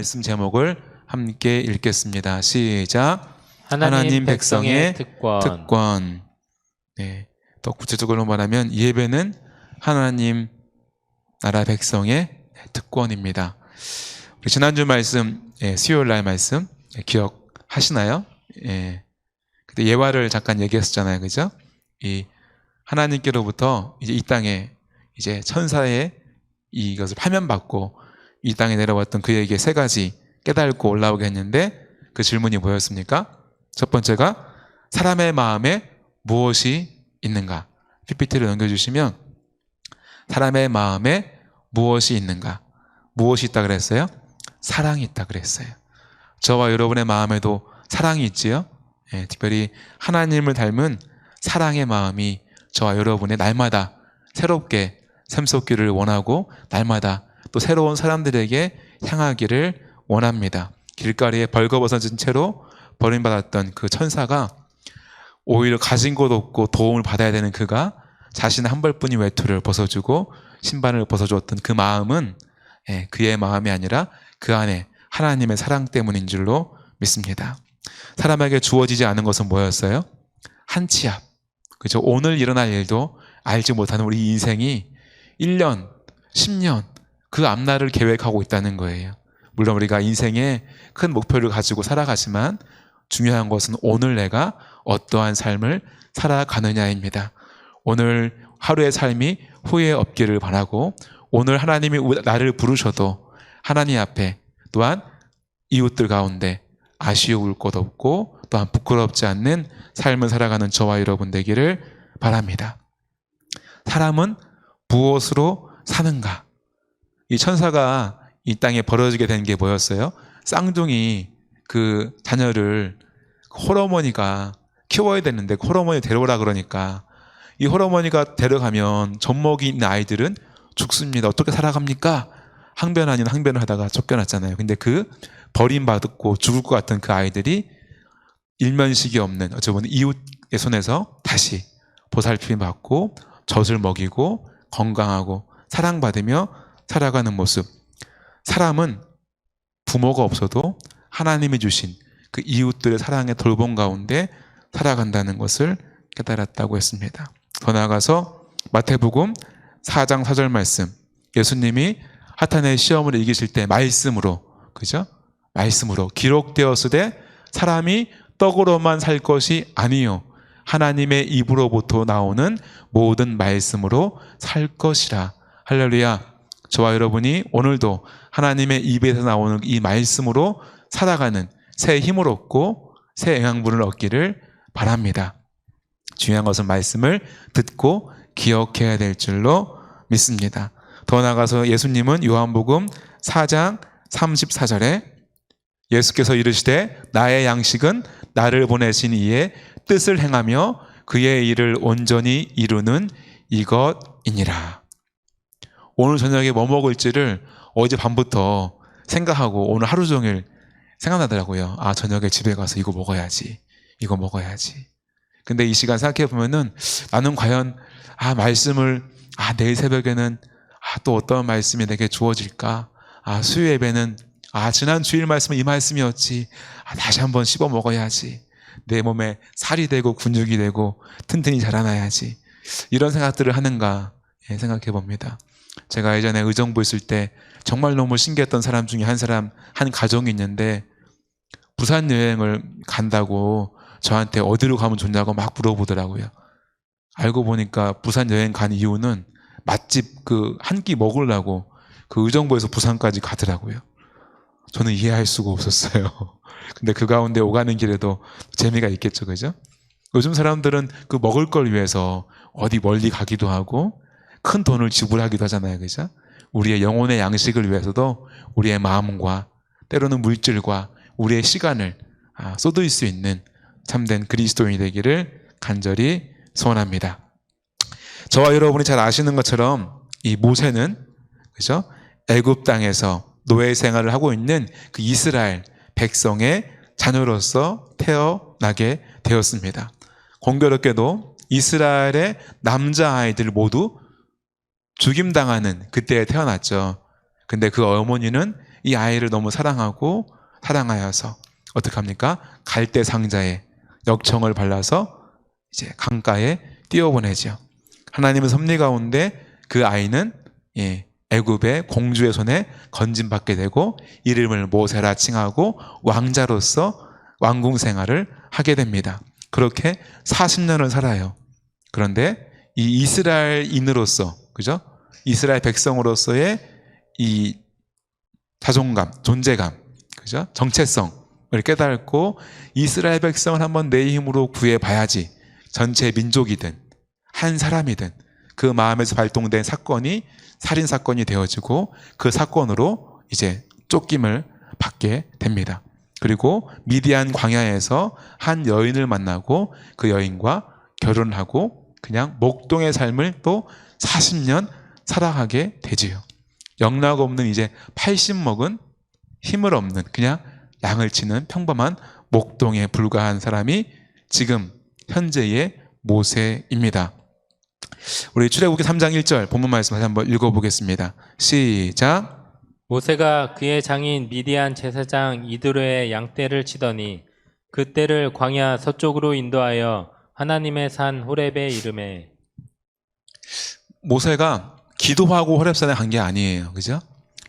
말씀 제목을 함께 읽겠습니다. 시작. 하나님 백성의 특권. 네, 더 구체적으로 말하면 이 예배는 하나님 나라 백성의 특권입니다. 우리 지난주 말씀, 수요일 날 말씀 기억하시나요? 그때 예화를 잠깐 얘기했었잖아요, 그죠? 이 하나님께로부터 이제 이 땅에 이제 천사의 이것을 파면받고 이 땅에 내려왔던 그에게 세 가지 깨달고 올라오게 했는데 그 질문이 뭐였습니까? 첫 번째가 사람의 마음에 무엇이 있는가? PPT를 넘겨주시면 사람의 마음에 무엇이 있는가? 무엇이 있다 그랬어요? 사랑이 있다 그랬어요. 저와 여러분의 마음에도 사랑이 있지요? 특별히 하나님을 닮은 사랑의 마음이 저와 여러분의 날마다 새롭게 샘솟기를 원하고 날마다 또 새로운 사람들에게 향하기를 원합니다. 길거리에 벌거벗어진 채로 버림받았던 그 천사가 오히려 가진 것 없고 도움을 받아야 되는 그가 자신의 한 벌뿐인 외투를 벗어주고 신발을 벗어주었던 그 마음은 그의 마음이 아니라 그 안에 하나님의 사랑 때문인 줄로 믿습니다. 사람에게 주어지지 않은 것은 뭐였어요? 한 치 앞. 그죠? 오늘 일어날 일도 알지 못하는 우리 인생이 1년, 10년 그 앞날을 계획하고 있다는 거예요. 물론 우리가 인생에 큰 목표를 가지고 살아가지만 중요한 것은 오늘 내가 어떠한 삶을 살아가느냐입니다. 오늘 하루의 삶이 후회 없기를 바라고 오늘 하나님이 나를 부르셔도 하나님 앞에 또한 이웃들 가운데 아쉬울 것 없고 또한 부끄럽지 않는 삶을 살아가는 저와 여러분 되기를 바랍니다. 사람은 무엇으로 사는가? 이 천사가 이 땅에 벌어지게 된 게 뭐였어요? 쌍둥이 그 자녀를 홀어머니가 키워야 되는데 홀어머니 데려오라 그러니까 이 홀어머니가 데려가면 젖먹이 있는 아이들은 죽습니다. 어떻게 살아갑니까? 항변 아닌 항변을 하다가 쫓겨났잖아요. 근데 그 버림받고 죽을 것 같은 그 아이들이 일면식이 없는 어찌 보면 이웃의 손에서 다시 보살핌 받고 젖을 먹이고 건강하고 사랑받으며 살아가는 모습. 사람은 부모가 없어도 하나님이 주신 그 이웃들의 사랑의 돌봄 가운데 살아간다는 것을 깨달았다고 했습니다. 더 나아가서 마태복음 4장 4절 말씀, 예수님이 사탄의 시험을 이기실 때 말씀으로, 그죠? 말씀으로 기록되었으되 사람이 떡으로만 살 것이 아니요 하나님의 입으로부터 나오는 모든 말씀으로 살 것이라. 할렐루야. 저와 여러분이 오늘도 하나님의 입에서 나오는 이 말씀으로 살아가는 새 힘을 얻고 새 영양분을 얻기를 바랍니다. 중요한 것은 말씀을 듣고 기억해야 될 줄로 믿습니다. 더 나아가서 예수님은 요한복음 4장 34절에 예수께서 이르시되 나의 양식은 나를 보내신 이의 뜻을 행하며 그의 일을 온전히 이루는 이것이니라. 오늘 저녁에 뭐 먹을지를 어제 밤부터 생각하고 오늘 하루 종일 생각나더라고요. 아, 저녁에 집에 가서 이거 먹어야지. 이거 먹어야지. 근데 이 시간 생각해 보면은 나는 과연 말씀을 내일 새벽에는 또 어떤 말씀이 내게 주어질까? 수요 예배는 지난 주일 말씀은 이 말씀이었지. 다시 한번 씹어 먹어야지. 내 몸에 살이 되고 근육이 되고 튼튼히 자라나야지. 이런 생각들을 하는가 생각해 봅니다. 제가 예전에 의정부 있을 때 정말 너무 신기했던 사람 중에 한 가정이 있는데 부산 여행을 간다고 저한테 어디로 가면 좋냐고 막 물어보더라고요. 알고 보니까 부산 여행 간 이유는 맛집 그 한 끼 먹으려고 그 의정부에서 부산까지 가더라고요. 저는 이해할 수가 없었어요. 근데 그 가운데 오가는 길에도 재미가 있겠죠, 그죠? 요즘 사람들은 그 먹을 걸 위해서 어디 멀리 가기도 하고 큰 돈을 지불하기도 하잖아요, 그죠? 우리의 영혼의 양식을 위해서도 우리의 마음과 때로는 물질과 우리의 시간을 쏟을 수 있는 참된 그리스도인이 되기를 간절히 소원합니다. 저와 여러분이 잘 아시는 것처럼 이 모세는 그죠? 애굽 땅에서 노예 생활을 하고 있는 그 이스라엘 백성의 자녀로서 태어나게 되었습니다. 공교롭게도 이스라엘의 남자아이들 모두 죽임당하는 그때에 태어났죠. 근데 그 어머니는 이 아이를 너무 사랑하여서 어떻게 합니까? 갈대 상자에 역청을 발라서 이제 강가에 띄워보내죠. 하나님의 섭리 가운데 그 아이는 애굽의 공주의 손에 건진받게 되고 이름을 모세라 칭하고 왕자로서 왕궁 생활을 하게 됩니다. 그렇게 40년을 살아요. 그런데 이 이스라엘인으로서, 그죠? 이스라엘 백성으로서의 이 자존감, 존재감, 그죠? 정체성을 깨닫고 이스라엘 백성을 한번 내 힘으로 구해봐야지. 전체 민족이든 한 사람이든 그 마음에서 발동된 사건이 살인 사건이 되어지고 그 사건으로 이제 쫓김을 받게 됩니다. 그리고 미디안 광야에서 한 여인을 만나고 그 여인과 결혼하고 그냥 목동의 삶을 또 40년 살아가게 되지요. 영락 없는 이제 80 먹은 힘을 없는 그냥 양을 치는 평범한 목동에 불과한 사람이 지금 현재의 모세입니다. 우리 출애굽기 3장 1절 본문 말씀 다시 한번 읽어보겠습니다. 시작. 모세가 그의 장인 미디안 제사장 이드로의 양떼를 치더니 그 떼를 광야 서쪽으로 인도하여 하나님의 산 호렙에 이르매. 모세가 기도하고 호렙산에 간 게 아니에요. 그죠?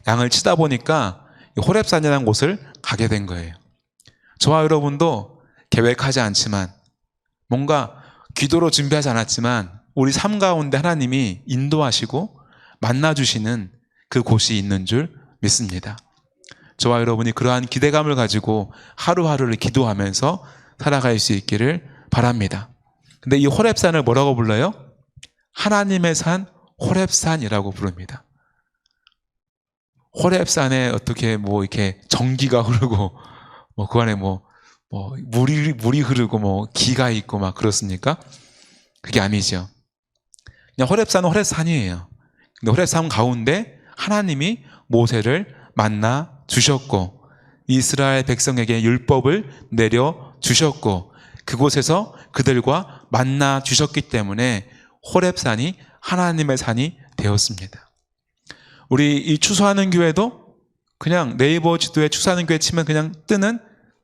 양을 치다 보니까 호렙산이라는 곳을 가게 된 거예요. 저와 여러분도 계획하지 않지만 뭔가 기도로 준비하지 않았지만 우리 삶 가운데 하나님이 인도하시고 만나주시는 그 곳이 있는 줄 믿습니다. 저와 여러분이 그러한 기대감을 가지고 하루하루를 기도하면서 살아갈 수 있기를 바랍니다. 근데 이 호렙산을 뭐라고 불러요? 하나님의 산 호렙산이라고 부릅니다. 호렙산에 어떻게 이렇게 전기가 흐르고 그 안에 물이 흐르고 기가 있고 막 그렇습니까? 그게 아니죠. 그냥 호렙산은 호렙산이에요. 근데 호렙산 가운데 하나님이 모세를 만나 주셨고 이스라엘 백성에게 율법을 내려 주셨고 그곳에서 그들과 만나 주셨기 때문에 호렙산이 하나님의 산이 되었습니다. 우리 이 추수하는 교회도 그냥 네이버 지도에 추수하는 교회 치면 그냥 뜨는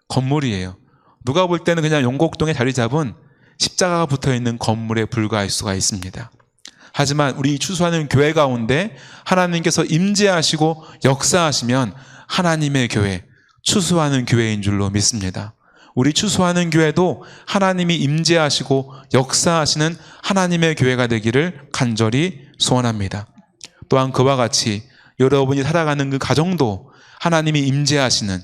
건물이에요. 누가 볼 때는 그냥 용곡동에 자리 잡은 십자가가 붙어있는 건물에 불과할 수가 있습니다. 하지만 우리 추수하는 교회 가운데 하나님께서 임재하시고 역사하시면 하나님의 교회, 추수하는 교회인 줄로 믿습니다. 우리 추수하는 교회도 하나님이 임재하시고 역사하시는 하나님의 교회가 되기를 간절히 소원합니다. 또한 그와 같이 여러분이 살아가는 그 가정도 하나님이 임재하시는,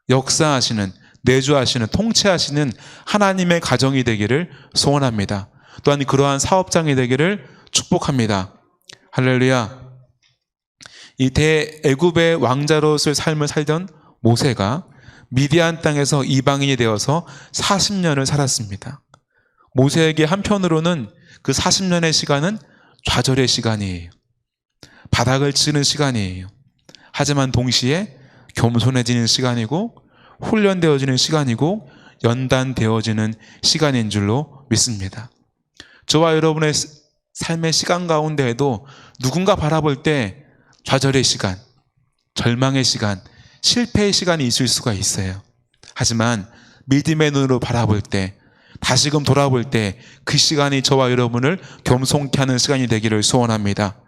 역사하시는, 내주하시는, 통치하시는 하나님의 가정이 되기를 소원합니다. 또한 그러한 사업장이 되기를 축복합니다. 할렐루야. 이 대애굽의 왕자로서의 삶을 살던 모세가 미디안 땅에서 이방인이 되어서 40년을 살았습니다. 모세에게 한편으로는 그 40년의 시간은 좌절의 시간이에요. 바닥을 치는 시간이에요. 하지만 동시에 겸손해지는 시간이고 훈련되어지는 시간이고 연단되어지는 시간인 줄로 믿습니다. 저와 여러분의 삶의 시간 가운데에도 누군가 바라볼 때 좌절의 시간, 절망의 시간, 실패의 시간이 있을 수가 있어요. 하지만 믿음의 눈으로 바라볼 때, 다시금 돌아볼 때 그 시간이 저와 여러분을 겸손케 하는 시간이 되기를 소원합니다.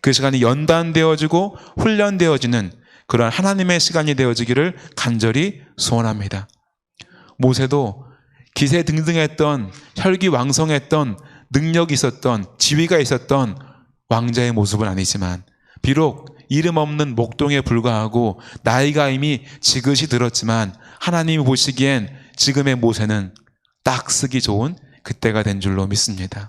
그 시간이 연단되어지고 훈련되어지는 그런 하나님의 시간이 되어지기를 간절히 소원합니다. 모세도 기세등등했던, 혈기왕성했던, 능력이 있었던, 지위가 있었던 왕자의 모습은 아니지만 비록 이름 없는 목동에 불과하고 나이가 이미 지긋이 들었지만 하나님이 보시기엔 지금의 모세는 딱 쓰기 좋은 그때가 된 줄로 믿습니다.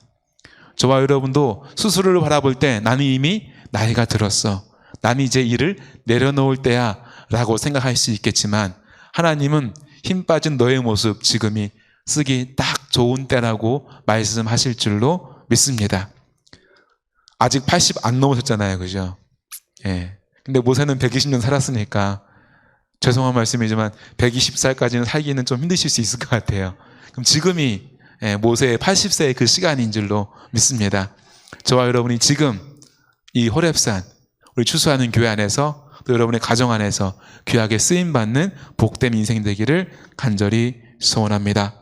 저와 여러분도 스스로를 바라볼 때 나는 이미 나이가 들었어, 나는 이제 일을 내려놓을 때야 라고 생각할 수 있겠지만 하나님은 힘 빠진 너의 모습 지금이 쓰기 딱 좋은 때라고 말씀하실 줄로 믿습니다. 아직 80 안 넘으셨잖아요, 그죠? 예. 근데 모세는 120년 살았으니까 죄송한 말씀이지만 120살까지는 살기는 좀 힘드실 수 있을 것 같아요. 그럼 지금이 모세의 80세의 그 시간인 줄로 믿습니다. 저와 여러분이 지금 이 호렙산, 우리 추수하는 교회 안에서 또 여러분의 가정 안에서 귀하게 쓰임받는 복된 인생 되기를 간절히 소원합니다.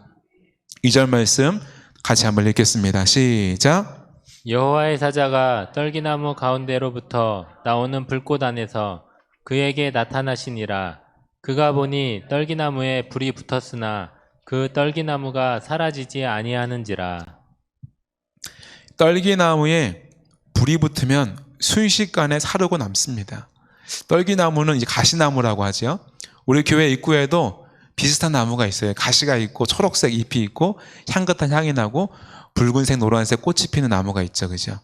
2절 말씀 같이 한번 읽겠습니다. 시작. 여호와의 사자가 떨기나무 가운데로부터 나오는 불꽃 안에서 그에게 나타나시니라. 그가 보니 떨기나무에 불이 붙었으나 그 떨기나무가 사라지지 아니하는지라. 떨기나무에 불이 붙으면 순식간에 사르고 남습니다. 떨기나무는 이제 가시나무라고 하죠. 우리 교회 입구에도 비슷한 나무가 있어요. 가시가 있고 초록색 잎이 있고 향긋한 향이 나고 붉은색, 노란색 꽃이 피는 나무가 있죠, 그죠?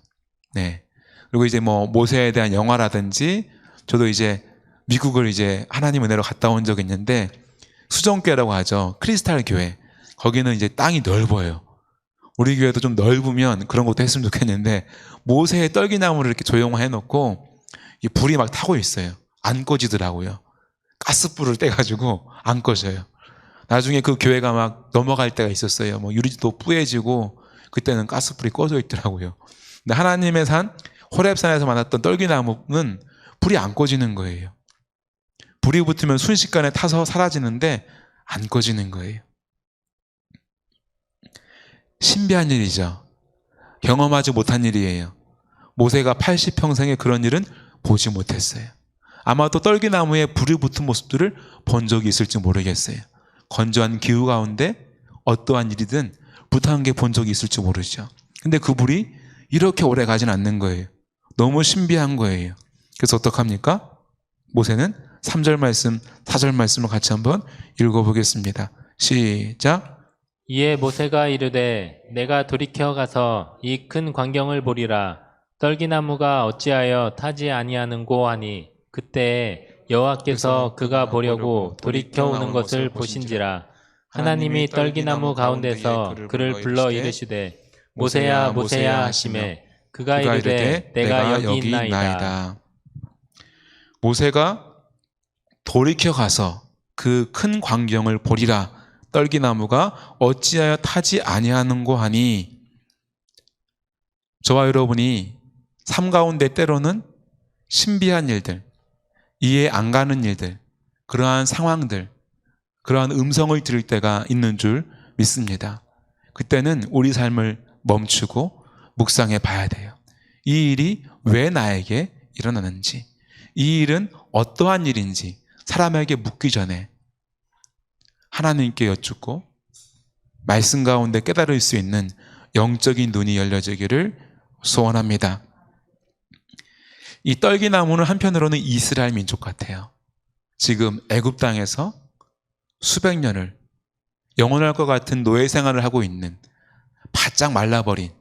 네. 그리고 이제 뭐 모세에 대한 영화라든지 저도 이제 미국을 이제 하나님 은혜로 갔다 온 적이 있는데 수정교회라고 하죠. 크리스탈 교회. 거기는 이제 땅이 넓어요. 우리 교회도 좀 넓으면 그런 것도 했으면 좋겠는데 모세의 떨기나무를 이렇게 조형화해 놓고 이 불이 막 타고 있어요. 안 꺼지더라고요. 가스불을 떼가지고 안 꺼져요. 나중에 그 교회가 막 넘어갈 때가 있었어요. 뭐 유리도 뿌얘지고 그때는 가스불이 꺼져 있더라고요. 근데 하나님의 산 호렙산에서 만났던 떨기나무는 불이 안 꺼지는 거예요. 불이 붙으면 순식간에 타서 사라지는데 안 꺼지는 거예요. 신비한 일이죠. 경험하지 못한 일이에요. 모세가 80평생에 그런 일은 보지 못했어요. 아마도 떨기나무에 불이 붙은 모습들을 본 적이 있을지 모르겠어요. 건조한 기후 가운데 어떠한 일이든 불타는 게 본 적이 있을지 모르죠. 근데 그 불이 이렇게 오래 가진 않는 거예요. 너무 신비한 거예요. 그래서 어떡합니까? 모세는 3절 말씀, 4절 말씀을 같이 한번 읽어보겠습니다. 시작. 이에 모세가 이르되 내가 돌이켜 가서 이 큰 광경을 보리라. 떨기나무가 어찌하여 타지 아니하는고 하니 그때 여호와께서 그가 보려고 돌이켜 오는 것을 보신지라. 하나님이 떨기나무 가운데서 그를 불러 이르시되 모세야 모세야 하시매 그가 이르되 내가 여기 있나이다. 모세가 돌이켜 가서 그 큰 광경을 보리라. 떨기나무가 어찌하여 타지 아니하는고 하니, 저와 여러분이 삶 가운데 때로는 신비한 일들, 이해 안 가는 일들, 그러한 상황들, 그러한 음성을 들을 때가 있는 줄 믿습니다. 그때는 우리 삶을 멈추고 묵상해 봐야 돼요. 이 일이 왜 나에게 일어나는지, 이 일은 어떠한 일인지 사람에게 묻기 전에 하나님께 여쭙고 말씀 가운데 깨달을 수 있는 영적인 눈이 열려지기를 소원합니다. 이 떨기나무는 한편으로는 이스라엘 민족 같아요. 지금 애굽 땅에서 수백 년을 영원할 것 같은 노예 생활을 하고 있는, 바짝 말라버린,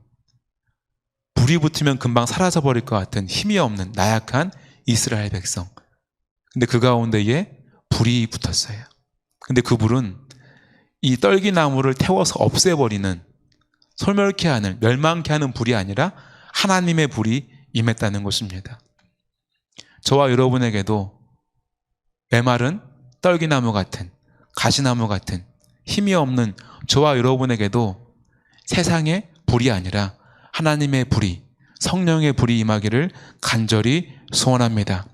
불이 붙으면 금방 사라져버릴 것 같은 힘이 없는 나약한 이스라엘 백성. 근데 그 가운데에 불이 붙었어요. 근데 그 불은 이 떨기나무를 태워서 없애버리는, 소멸케 하는, 멸망케 하는 불이 아니라 하나님의 불이 임했다는 것입니다. 저와 여러분에게도 메마른 떨기나무 같은, 가시나무 같은 힘이 없는 저와 여러분에게도 세상의 불이 아니라 하나님의 불이, 성령의 불이 임하기를 간절히 소원합니다.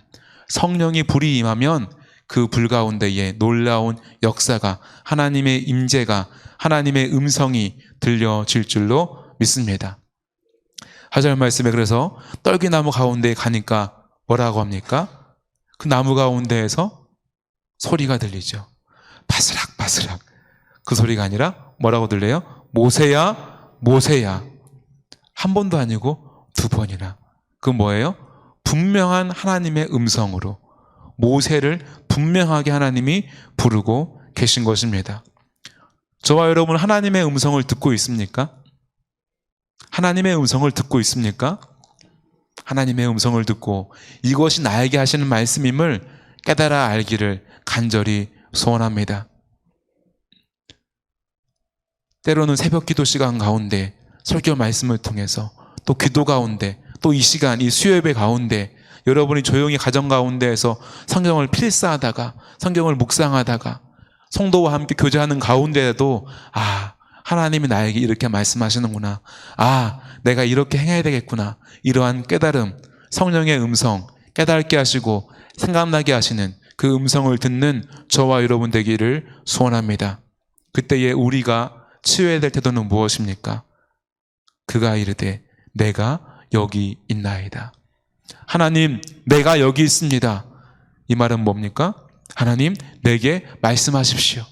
성령이 불이 임하면 그 불 가운데에 놀라운 역사가, 하나님의 임재가, 하나님의 음성이 들려질 줄로 믿습니다. 하절 말씀에 그래서 떨기나무 가운데에 가니까 뭐라고 합니까? 그 나무 가운데에서 소리가 들리죠. 바스락 바스락. 그 소리가 아니라 뭐라고 들려요? 모세야 모세야. 한 번도 아니고 두 번이나. 그 뭐예요? 분명한 하나님의 음성으로 모세를 분명하게 하나님이 부르고 계신 것입니다. 저와 여러분 하나님의 음성을 듣고 있습니까? 하나님의 음성을 듣고 있습니까? 하나님의 음성을 듣고 이것이 나에게 하시는 말씀임을 깨달아 알기를 간절히 소원합니다. 때로는 새벽 기도 시간 가운데 설교 말씀을 통해서, 또 기도 가운데, 또 이 시간, 이 수요예배 가운데 여러분이 조용히 가정 가운데에서 성경을 필사하다가, 성경을 묵상하다가, 성도와 함께 교제하는 가운데에도 하나님이 나에게 이렇게 말씀하시는구나, 내가 이렇게 행해야 되겠구나, 이러한 깨달음, 성령의 음성 깨닫게 하시고 생각나게 하시는 그 음성을 듣는 저와 여러분 되기를 소원합니다. 그때에 우리가 취해야 될 태도는 무엇입니까? 그가 이르되 내가 여기 있나이다. 하나님, 내가 여기 있습니다. 이 말은 뭡니까? 하나님, 내게 말씀하십시오.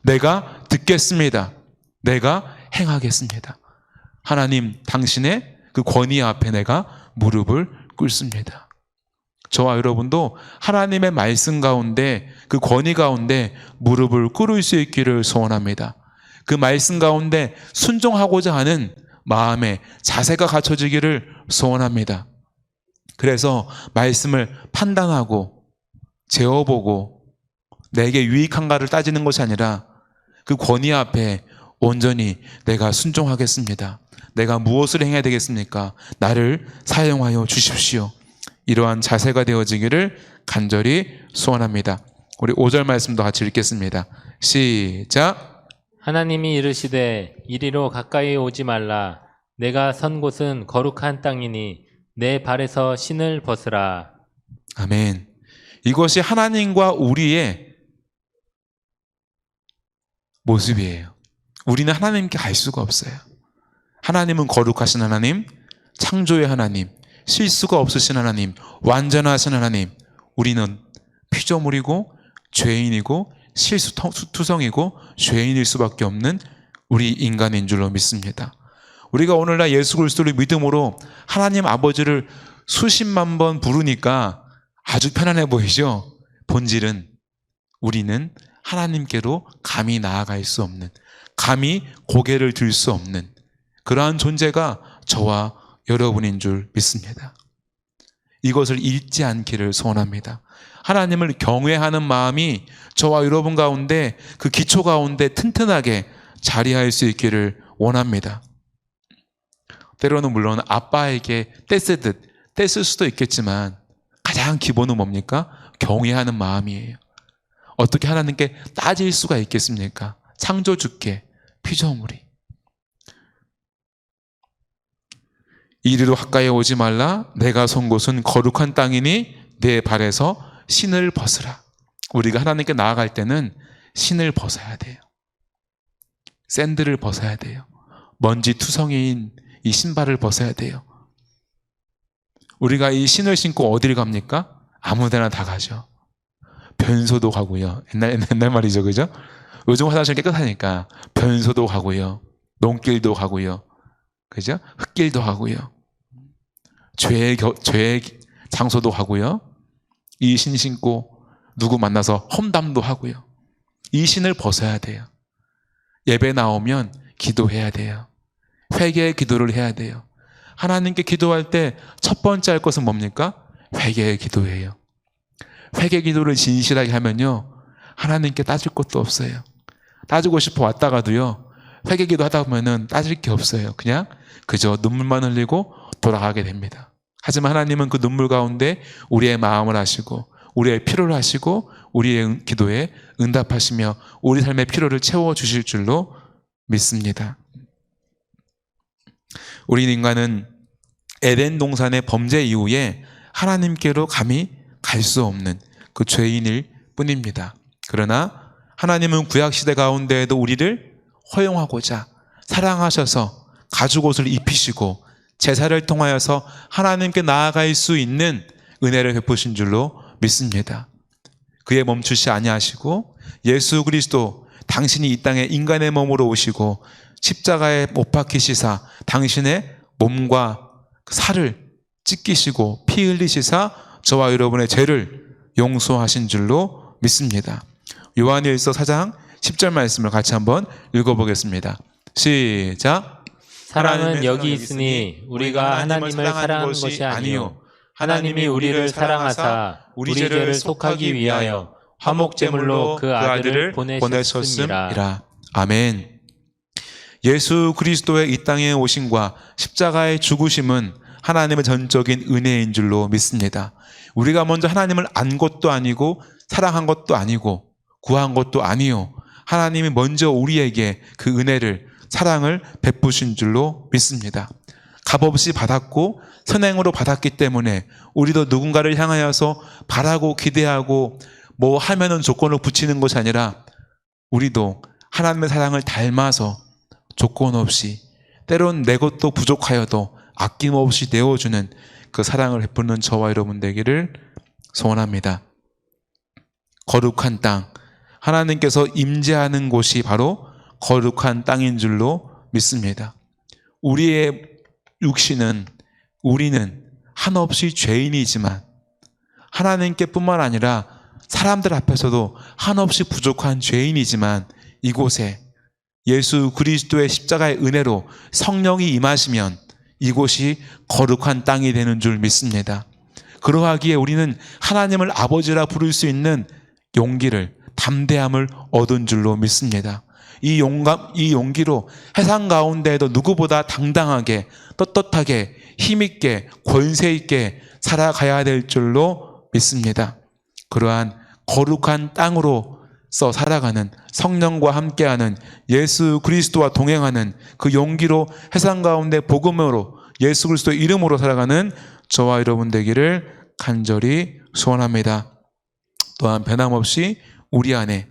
내가 듣겠습니다. 내가 행하겠습니다. 하나님, 당신의 그 권위 앞에 내가 무릎을 꿇습니다. 저와 여러분도 하나님의 말씀 가운데, 그 권위 가운데 무릎을 꿇을 수 있기를 소원합니다. 그 말씀 가운데 순종하고자 하는 마음의 자세가 갖춰지기를 소원합니다. 그래서 말씀을 판단하고 재어보고 내게 유익한가를 따지는 것이 아니라 그 권위 앞에 온전히 내가 순종하겠습니다. 내가 무엇을 행해야 되겠습니까? 나를 사용하여 주십시오. 이러한 자세가 되어지기를 간절히 소원합니다. 우리 5절 말씀도 같이 읽겠습니다. 시작. 하나님이 이르시되 이리로 가까이 오지 말라. 내가 선 곳은 거룩한 땅이니 내 발에서 신을 벗으라. 아멘. 이것이 하나님과 우리의 모습이에요. 우리는 하나님께 갈 수가 없어요. 하나님은 거룩하신 하나님, 창조의 하나님, 실수가 없으신 하나님, 완전하신 하나님. 우리는 피조물이고 죄인이고 실수투성이고 죄인일 수밖에 없는 우리 인간인 줄로 믿습니다. 우리가 오늘날 예수 그리스도를 믿음으로 하나님 아버지를 수십만 번 부르니까 아주 편안해 보이죠? 본질은 우리는 하나님께로 감히 나아갈 수 없는, 감히 고개를 들 수 없는 그러한 존재가 저와 여러분인 줄 믿습니다. 이것을 잊지 않기를 소원합니다. 하나님을 경외하는 마음이 저와 여러분 가운데 그 기초 가운데 튼튼하게 자리할 수 있기를 원합니다. 때로는 물론 아빠에게 떼쓰듯 떼쓸 수도 있겠지만 가장 기본은 뭡니까? 경외하는 마음이에요. 어떻게 하나님께 따질 수가 있겠습니까? 창조주께 피조물이. 이리로 가까이 오지 말라. 내가 선 곳은 거룩한 땅이니 내 발에서 신을 벗으라. 우리가 하나님께 나아갈 때는 신을 벗어야 돼요. 샌들을 벗어야 돼요. 먼지 투성이인 이 신발을 벗어야 돼요. 우리가 이 신을 신고 어디를 갑니까? 아무 데나 다 가죠. 변소도 가고요. 옛날 말이죠, 그죠? 요즘 화장실 깨끗하니까 변소도 가고요. 논길도 가고요. 그죠? 흙길도 가고요. 죄의 장소도 가고요. 이 신 신고 누구 만나서 험담도 하고요. 이 신을 벗어야 돼요. 예배 나오면 기도해야 돼요. 회개의 기도를 해야 돼요. 하나님께 기도할 때 첫 번째 할 것은 뭡니까? 회개의 기도예요. 회개 기도를 진실하게 하면요, 하나님께 따질 것도 없어요. 따지고 싶어 왔다가도요, 회개 기도 하다 보면은 따질 게 없어요. 그냥 그저 눈물만 흘리고 돌아가게 됩니다. 하지만 하나님은 그 눈물 가운데 우리의 마음을 아시고 우리의 필요를 아시고 우리의 기도에 응답하시며 우리 삶의 필요를 채워주실 줄로 믿습니다. 우리 인간은 에덴 동산의 범죄 이후에 하나님께로 감히 갈 수 없는 그 죄인일 뿐입니다. 그러나 하나님은 구약시대 가운데에도 우리를 허용하고자 사랑하셔서 가죽옷을 입히시고 제사를 통하여서 하나님께 나아갈 수 있는 은혜를 베푸신 줄로 믿습니다. 그에 멈추시 아니하시고 예수 그리스도 당신이 이 땅에 인간의 몸으로 오시고 십자가에 못 박히시사 당신의 몸과 살을 찢기시고 피 흘리시사 저와 여러분의 죄를 용서하신 줄로 믿습니다. 요한일서 4장 10절 말씀을 같이 한번 읽어보겠습니다. 시작. 사랑은 여기 있으니 우리가 하나님을 사랑하는 것이 아니요 하나님이 우리를 사랑하사 우리 죄를 속하기 위하여 화목제물로 그 아들을 보내셨음이라. 아멘. 예수 그리스도의 이 땅에 오심과 십자가의 죽으심은 하나님의 전적인 은혜인 줄로 믿습니다. 우리가 먼저 하나님을 안 것도 아니고 사랑한 것도 아니고 구한 것도 아니요, 하나님이 먼저 우리에게 그 은혜를, 사랑을 베푸신 줄로 믿습니다. 값없이 받았고 선행으로 받았기 때문에 우리도 누군가를 향하여서 바라고 기대하고 뭐 하면은 조건을 붙이는 것이 아니라 우리도 하나님의 사랑을 닮아서 조건 없이 때론 내 것도 부족하여도 아낌없이 내어주는 그 사랑을 베푸는 저와 여러분 되기를 소원합니다. 거룩한 땅, 하나님께서 임재하는 곳이 바로 거룩한 땅인 줄로 믿습니다. 우리의 육신은, 우리는 한없이 죄인이지만 하나님께 뿐만 아니라 사람들 앞에서도 한없이 부족한 죄인이지만 이곳에 예수 그리스도의 십자가의 은혜로 성령이 임하시면 이곳이 거룩한 땅이 되는 줄 믿습니다. 그러하기에 우리는 하나님을 아버지라 부를 수 있는 용기를, 담대함을 얻은 줄로 믿습니다. 이 용기로 세상 가운데에도 누구보다 당당하게, 떳떳하게, 힘있게, 권세있게 살아가야 될 줄로 믿습니다. 그러한 거룩한 땅으로서 살아가는 성령과 함께하는 예수 그리스도와 동행하는 그 용기로 세상 가운데 복음으로 예수 그리스도의 이름으로 살아가는 저와 여러분 되기를 간절히 소원합니다. 또한 변함없이 우리 안에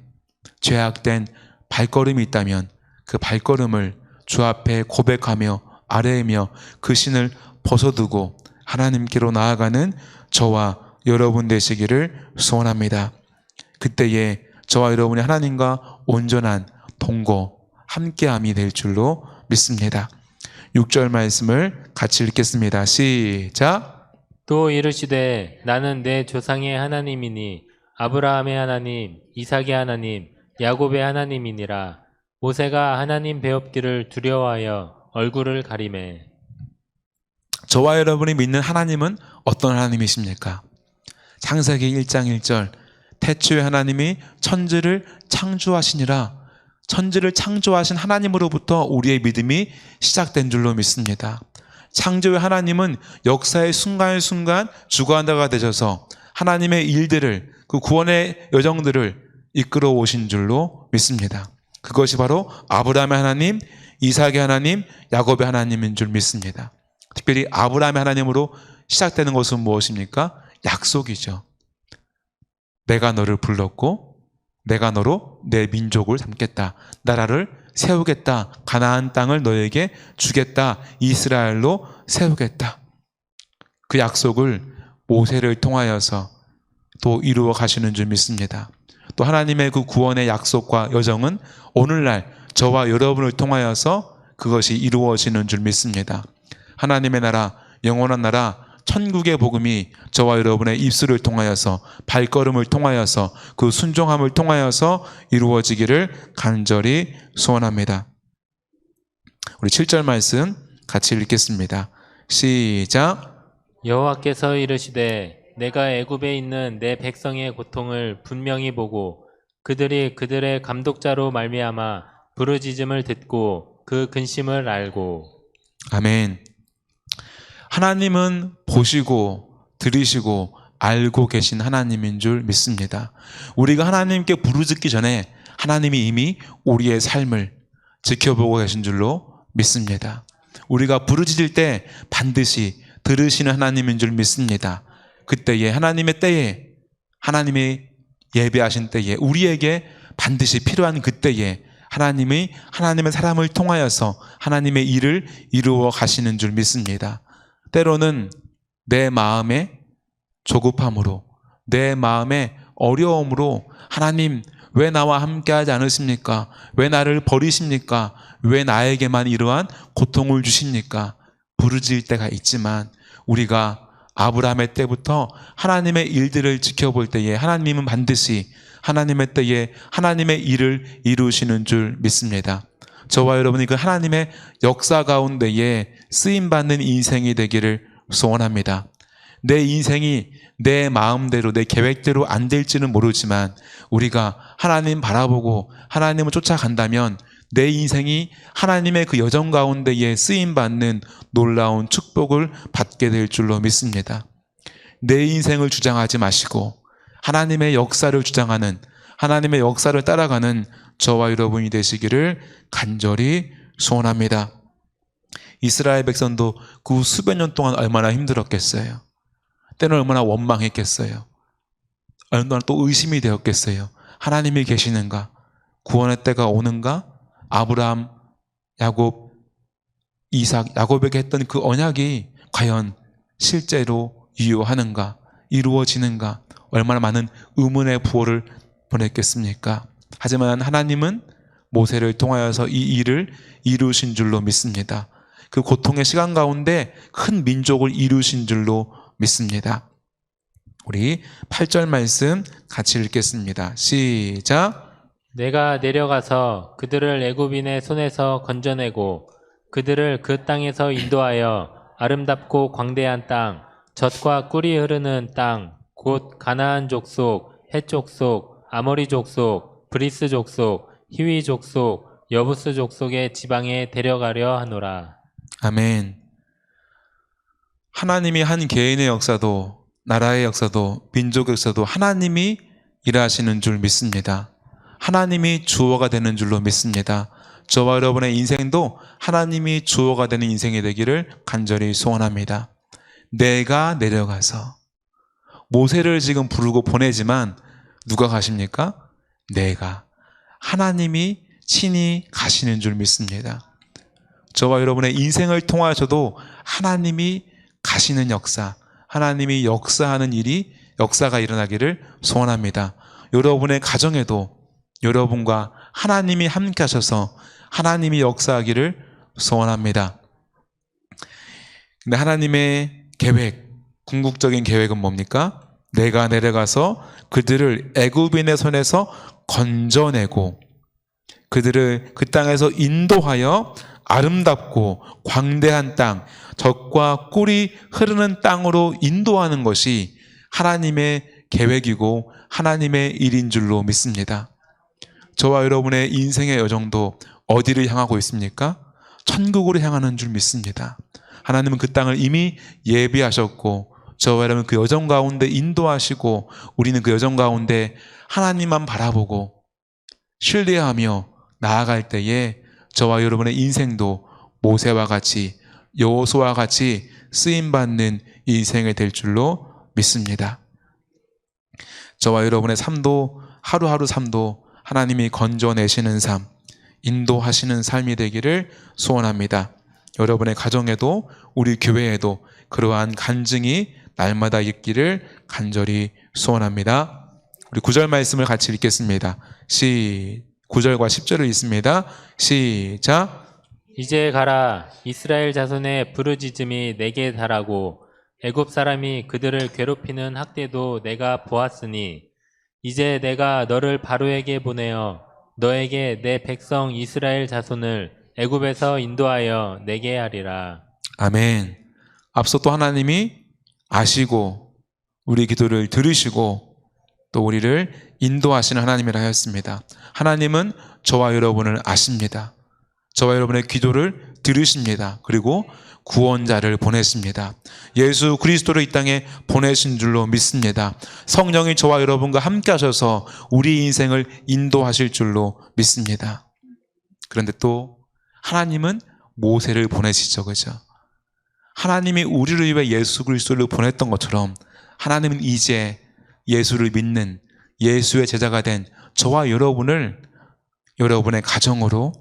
죄악된 발걸음이 있다면 그 발걸음을 주 앞에 고백하며 아뢰며 그 신을 벗어두고 하나님께로 나아가는 저와 여러분 되시기를 소원합니다. 그때에 저와 여러분이 하나님과 온전한 동거, 함께함이 될 줄로 믿습니다. 6절 말씀을 같이 읽겠습니다. 시작. 또 이르시되 나는 내 조상의 하나님이니 아브라함의 하나님, 이삭의 하나님, 야곱의 하나님이니라. 모세가 하나님 배웁기를 두려워하여 얼굴을 가리매. 저와 여러분이 믿는 하나님은 어떤 하나님이십니까? 창세기 1장 1절 태초에 하나님이 천지를 창조하시니라. 천지를 창조하신 하나님으로부터 우리의 믿음이 시작된 줄로 믿습니다. 창조의 하나님은 역사의 순간순간 주관자가 되셔서 하나님의 일들을, 그 구원의 여정들을 이끌어 오신 줄로 믿습니다. 그것이 바로 아브라함의 하나님, 이삭의 하나님, 야곱의 하나님인 줄 믿습니다. 특별히 아브라함의 하나님으로 시작되는 것은 무엇입니까? 약속이죠. 내가 너를 불렀고 내가 너로 내 민족을 삼겠다. 나라를 세우겠다. 가나안 땅을 너에게 주겠다. 이스라엘로 세우겠다. 그 약속을 모세를 통하여서 또 이루어 가시는 줄 믿습니다. 또 하나님의 그 구원의 약속과 여정은 오늘날 저와 여러분을 통하여서 그것이 이루어지는 줄 믿습니다. 하나님의 나라, 영원한 나라, 천국의 복음이 저와 여러분의 입술을 통하여서, 발걸음을 통하여서, 그 순종함을 통하여서 이루어지기를 간절히 소원합니다. 우리 7절 말씀 같이 읽겠습니다. 시작. 여호와께서 이르시되 내가 애굽에 있는 내 백성의 고통을 분명히 보고 그들이 그들의 감독자로 말미암아 부르짖음을 듣고 그 근심을 알고. 아멘. 하나님은 보시고 들으시고 알고 계신 하나님인 줄 믿습니다. 우리가 하나님께 부르짖기 전에 하나님이 이미 우리의 삶을 지켜보고 계신 줄로 믿습니다. 우리가 부르짖을 때 반드시 들으시는 하나님인 줄 믿습니다. 그때에 하나님의 때에, 하나님이 예배하신 때에, 우리에게 반드시 필요한 그때에 하나님의 사람을 통하여서 하나님의 일을 이루어 가시는 줄 믿습니다. 때로는 내 마음의 조급함으로, 내 마음의 어려움으로 하나님 왜 나와 함께하지 않으십니까? 왜 나를 버리십니까? 왜 나에게만 이러한 고통을 주십니까? 부르짖을 때가 있지만 우리가 아브라함의 때부터 하나님의 일들을 지켜볼 때에 하나님은 반드시 하나님의 때에 하나님의 일을 이루시는 줄 믿습니다. 저와 여러분이 그 하나님의 역사 가운데에 쓰임받는 인생이 되기를 소원합니다. 내 인생이 내 마음대로, 내 계획대로 안 될지는 모르지만 우리가 하나님 바라보고 하나님을 쫓아간다면 내 인생이 하나님의 그 여정 가운데에 쓰임받는 놀라운 축복을 받게 될 줄로 믿습니다. 내 인생을 주장하지 마시고 하나님의 역사를 주장하는, 하나님의 역사를 따라가는 저와 여러분이 되시기를 간절히 소원합니다. 이스라엘 백성도 그 수백 년 동안 얼마나 힘들었겠어요. 때는 얼마나 원망했겠어요. 얼마나 또 의심이 되었겠어요. 하나님이 계시는가? 구원의 때가 오는가? 아브라함, 야곱, 이삭, 야곱에게 했던 그 언약이 과연 실제로 유효하는가? 이루어지는가? 얼마나 많은 의문의 부호를 보냈겠습니까? 하지만 하나님은 모세를 통하여서 이 일을 이루신 줄로 믿습니다. 그 고통의 시간 가운데 큰 민족을 이루신 줄로 믿습니다. 우리 8절 말씀 같이 읽겠습니다. 시작. 내가 내려가서 그들을 애굽인의 손에서 건져내고 그들을 그 땅에서 인도하여 아름답고 광대한 땅, 젖과 꿀이 흐르는 땅, 곧 가나안 족속, 헷 족속, 아모리 족속, 브리스 족속, 히위 족속, 여부스 족속의 지방에 데려가려 하노라. 아멘. 하나님이 한 개인의 역사도, 나라의 역사도, 민족의 역사도 하나님이 일하시는 줄 믿습니다. 하나님이 주어가 되는 줄로 믿습니다. 저와 여러분의 인생도 하나님이 주어가 되는 인생이 되기를 간절히 소원합니다. 내가 내려가서 모세를 지금 부르고 보내지만 누가 가십니까? 내가. 하나님이 친히 가시는 줄 믿습니다. 저와 여러분의 인생을 통하여서도 하나님이 가시는 역사, 하나님이 역사하는 일이 역사가 일어나기를 소원합니다. 여러분의 가정에도 여러분과 하나님이 함께 하셔서 하나님이 역사하기를 소원합니다. 근데 하나님의 계획, 궁극적인 계획은 뭡니까? 내가 내려가서 그들을 애굽인의 손에서 건져내고 그들을 그 땅에서 인도하여 아름답고 광대한 땅, 젖과 꿀이 흐르는 땅으로 인도하는 것이 하나님의 계획이고 하나님의 일인 줄로 믿습니다. 저와 여러분의 인생의 여정도 어디를 향하고 있습니까? 천국으로 향하는 줄 믿습니다. 하나님은 그 땅을 이미 예비하셨고 저와 여러분 그 여정 가운데 인도하시고 우리는 그 여정 가운데 하나님만 바라보고 신뢰하며 나아갈 때에 저와 여러분의 인생도 모세와 같이 여호수아와 같이 쓰임받는 인생이 될 줄로 믿습니다. 저와 여러분의 삶도 하루하루 삶도 하나님이 건져내시는 삶, 인도하시는 삶이 되기를 소원합니다. 여러분의 가정에도 우리 교회에도 그러한 간증이 날마다 있기를 간절히 소원합니다. 우리 9절 말씀을 같이 읽겠습니다. 9절과 10절을 읽습니다. 시작. 이제 가라. 이스라엘 자손의 부르짖음이 내게 달하고 애굽 사람이 그들을 괴롭히는 학대도 내가 보았으니 이제 내가 너를 바로에게 보내어 너에게 내 백성 이스라엘 자손을 애굽에서 인도하여 내게 하리라. 아멘. 앞서 또 하나님이 아시고 우리 기도를 들으시고 또 우리를 인도하시는 하나님이라 하였습니다. 하나님은 저와 여러분을 아십니다. 저와 여러분의 기도를 들으십니다. 그리고 구원자를 보내십니다. 예수 그리스도를 이 땅에 보내신 줄로 믿습니다. 성령이 저와 여러분과 함께 하셔서 우리 인생을 인도하실 줄로 믿습니다. 그런데 또 하나님은 모세를 보내시죠. 그죠? 하나님이 우리를 위해 예수 그리스도를 보냈던 것처럼 하나님은 이제 예수를 믿는 예수의 제자가 된 저와 여러분을 여러분의 가정으로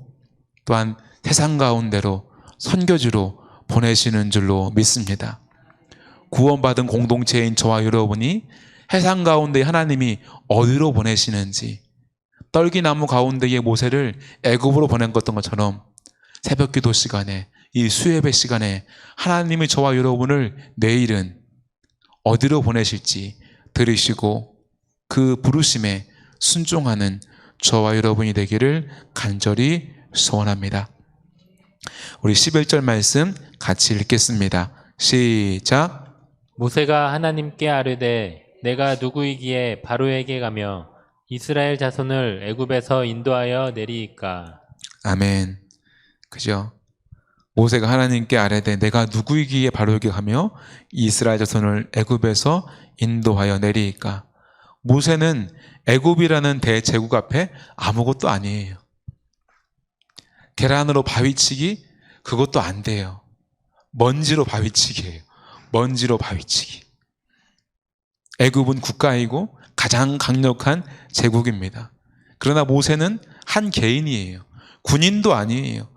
또한 세상 가운데로 선교지로 보내시는 줄로 믿습니다. 구원받은 공동체인 저와 여러분이 세상 가운데 하나님이 어디로 보내시는지 떨기나무 가운데의 모세를 애굽으로 보낸 것처럼 새벽 기도 시간에 이 수예배 시간에 하나님이 저와 여러분을 내일은 어디로 보내실지 들으시고 그 부르심에 순종하는 저와 여러분이 되기를 간절히 소원합니다. 우리 11절 말씀 같이 읽겠습니다. 시작. 모세가 하나님께 아뢰되 내가 누구이기에 바로에게 가며 이스라엘 자손을 애굽에서 인도하여 내리이까. 아멘. 그죠? 모세가 하나님께 아뢰되 내가 누구이기에 바로에게 가며 이스라엘 자손을 애굽에서 인도하여 내리이까. 모세는 애굽이라는 대제국 앞에 아무것도 아니에요. 계란으로 바위치기 그것도 안 돼요. 먼지로 바위치기예요. 먼지로 바위치기. 애굽은 국가이고 가장 강력한 제국입니다. 그러나 모세는 한 개인이에요. 군인도 아니에요.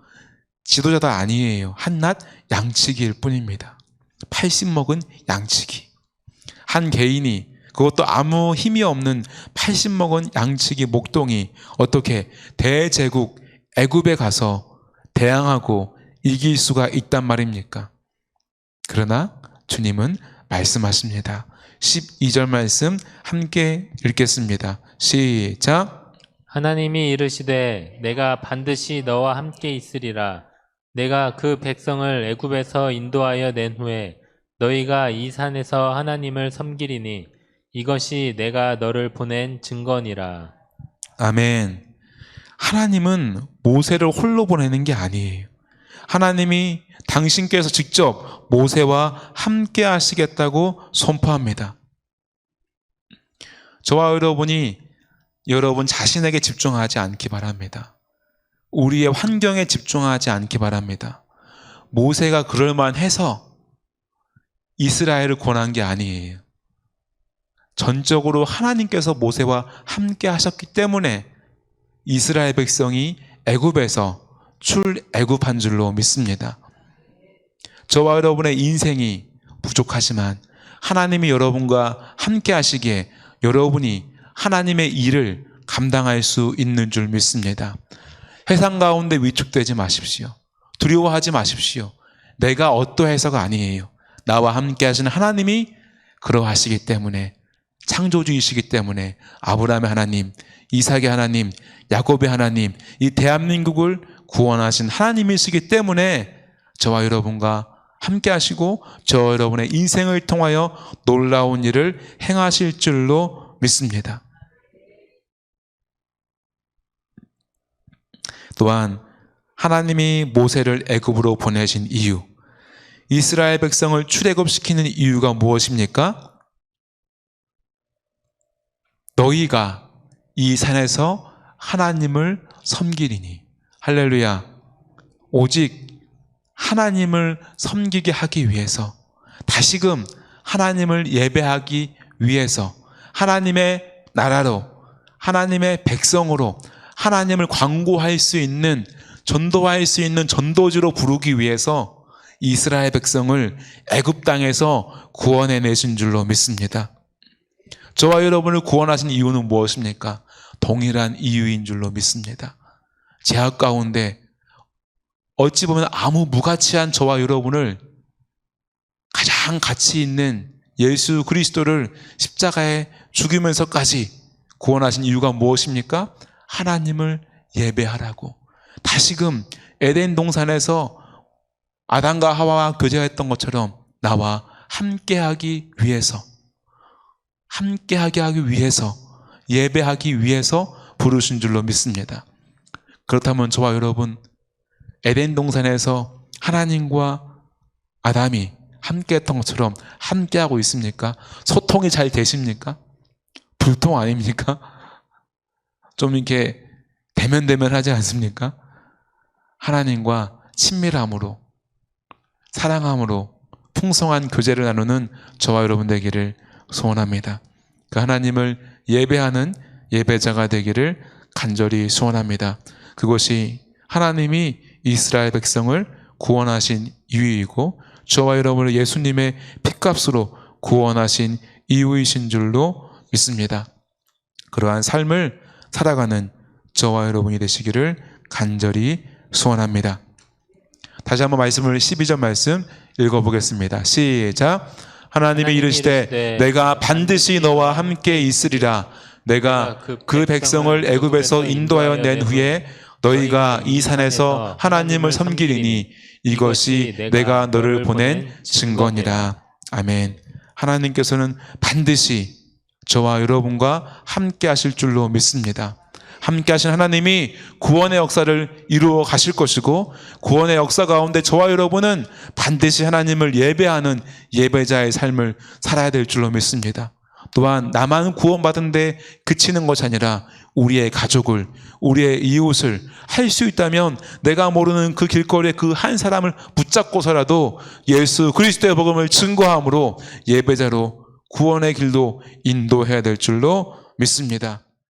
지도자도 아니에요. 한낱 양치기일 뿐입니다. 80 먹은 양치기. 한 개인이, 그것도 아무 힘이 없는 80 먹은 양치기 목동이 어떻게 대제국 애굽에 가서 대항하고 이길 수가 있단 말입니까? 그러나 주님은 말씀하십니다. 12절 말씀 함께 읽겠습니다. 시작. 하나님이 이르시되 내가 반드시 너와 함께 있으리라. 내가 그 백성을 애굽에서 인도하여 낸 후에 너희가 이 산에서 하나님을 섬기리니 이것이 내가 너를 보낸 증거니라. 아멘. 하나님은 모세를 홀로 보내는 게 아니에요. 하나님이 당신께서 직접 모세와 함께 하시겠다고 선포합니다. 저와 여러분이 여러분 자신에게 집중하지 않기 바랍니다. 우리의 환경에 집중하지 않기 바랍니다. 모세가 그럴만 해서 이스라엘을 권한 게 아니에요. 전적으로 하나님께서 모세와 함께 하셨기 때문에 이스라엘 백성이 애굽에서 출애굽한 줄로 믿습니다. 저와 여러분의 인생이 부족하지만 하나님이 여러분과 함께 하시기에 여러분이 하나님의 일을 감당할 수 있는 줄 믿습니다. 세상 가운데 위축되지 마십시오. 두려워하지 마십시오. 내가 어떠해서가 아니에요. 나와 함께 하시는 하나님이 그러하시기 때문에, 창조주이시기 때문에 아브라함의 하나님, 이삭의 하나님, 야곱의 하나님, 이 대한민국을 구원하신 하나님이시기 때문에 저와 여러분과 함께 하시고 저와 여러분의 인생을 통하여 놀라운 일을 행하실 줄로 믿습니다. 또한 하나님이 모세를 애굽으로 보내신 이유, 이스라엘 백성을 출애굽시키는 이유가 무엇입니까? 너희가 이 산에서 하나님을 섬기리니. 할렐루야. 오직 하나님을 섬기게 하기 위해서, 다시금 하나님을 예배하기 위해서, 하나님의 나라로, 하나님의 백성으로 하나님을 광고할 수 있는, 전도할 수 있는 전도지로 부르기 위해서 이스라엘 백성을 애굽 땅에서 구원해 내신 줄로 믿습니다. 저와 여러분을 구원하신 이유는 무엇입니까? 동일한 이유인 줄로 믿습니다. 제약 가운데 어찌 보면 아무 무가치한 저와 여러분을 가장 가치 있는 예수 그리스도를 십자가에 죽이면서까지 구원하신 이유가 무엇입니까? 하나님을 예배하라고. 다시금 에덴 동산에서 아담과 하와와 교제했던 것처럼 나와 함께하기 위해서, 함께하게 하기 위해서, 예배하기 위해서 부르신 줄로 믿습니다. 그렇다면 저와 여러분, 에덴 동산에서 하나님과 아담이 함께했던 것처럼 함께하고 있습니까? 소통이 잘 되십니까? 불통 아닙니까? 좀 이렇게 대면대면하지 않습니까? 하나님과 친밀함으로, 사랑함으로 풍성한 교제를 나누는 저와 여러분 되기를 소원합니다. 그 하나님을 예배하는 예배자가 되기를 간절히 소원합니다. 그것이 하나님이 이스라엘 백성을 구원하신 이유이고 저와 여러분을 예수님의 핏값으로 구원하신 이유이신 줄로 믿습니다. 그러한 삶을 살아가는 저와 여러분이 되시기를 간절히 소원합니다. 다시 한번 말씀을 12절 말씀 읽어보겠습니다. 시작. 하나님이 이르시되 내가 반드시 너와 함께 있으리라. 내가 그 백성을 애굽에서 인도하여 낸 후에 너희가 이 산에서 하나님을 섬기리니 이것이 내가 너를 보낸 증거니라. 아멘. 하나님께서는 반드시 저와 여러분과 함께 하실 줄로 믿습니다. 함께 하신 하나님이 구원의 역사를 이루어 가실 것이고 구원의 역사 가운데 저와 여러분은 반드시 하나님을 예배하는 예배자의 삶을 살아야 될 줄로 믿습니다. 또한 나만 구원받은 데 그치는 것이 아니라 우리의 가족을, 우리의 이웃을 할 수 있다면 내가 모르는 그 길거리에 그 한 사람을 붙잡고서라도 예수 그리스도의 복음을 증거함으로 예배자로 구원의 길로 인도해야 될 줄로 믿습니다.